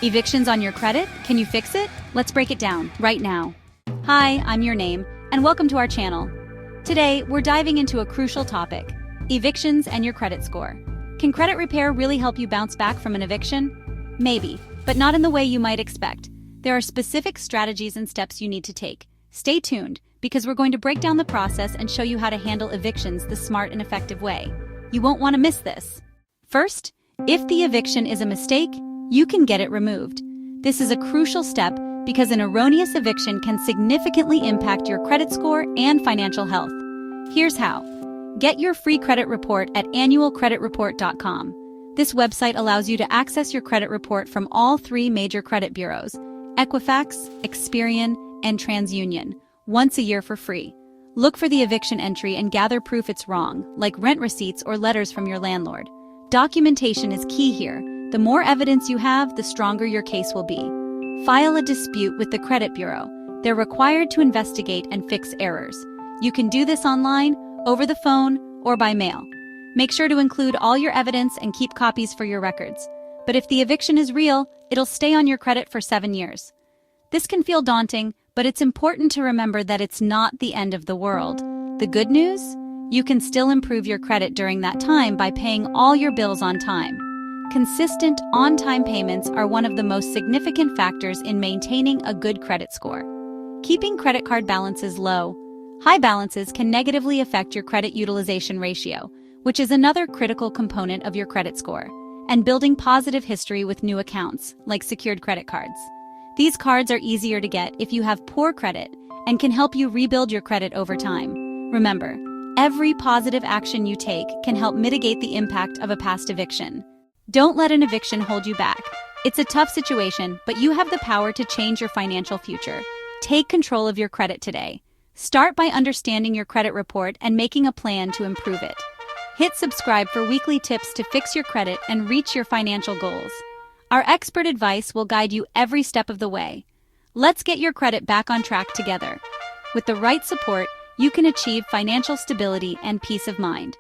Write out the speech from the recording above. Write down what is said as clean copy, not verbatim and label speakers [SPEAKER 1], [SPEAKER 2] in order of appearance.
[SPEAKER 1] Evictions on your credit? Can you fix it? Let's break it down right now. Hi, I'm your name, and welcome to our channel. Today, we're diving into a crucial topic: evictions and your credit score. Can credit repair really help you bounce back from an eviction? Maybe, but not in the way you might expect. There are specific strategies and steps you need to take. Stay tuned, because we're going to break down the process and show you how to handle evictions the smart and effective way. You won't want to miss this. First, if the eviction is a mistake, you can get it removed. This is a crucial step because an erroneous eviction can significantly impact your credit score and financial health. Here's how. Get your free credit report at annualcreditreport.com. This website allows you to access your credit report from all three major credit bureaus: Equifax, Experian, and TransUnion, once a year for free. Look for the eviction entry and gather proof it's wrong, like rent receipts or letters from your landlord. Documentation is key here. The more evidence you have, the stronger your case will be. File a dispute with the credit bureau. They're required to investigate and fix errors. You can do this online, over the phone, or by mail. Make sure to include all your evidence and keep copies for your records. But if the eviction is real, it'll stay on your credit for 7 years. This can feel daunting, but it's important to remember that it's not the end of the world. The good news? You can still improve your credit during that time by paying all your bills on time. Consistent, on-time payments are one of the most significant factors in maintaining a good credit score. Keeping credit card balances low. High balances can negatively affect your credit utilization ratio, which is another critical component of your credit score, and building positive history with new accounts, like secured credit cards. These cards are easier to get if you have poor credit and can help you rebuild your credit over time. Remember, every positive action you take can help mitigate the impact of a past eviction. Don't let an eviction hold you back. It's a tough situation, but you have the power to change your financial future. Take control of your credit today. Start by understanding your credit report and making a plan to improve it. Hit subscribe for weekly tips to fix your credit and reach your financial goals. Our expert advice will guide you every step of the way. Let's get your credit back on track together. With the right support, you can achieve financial stability and peace of mind.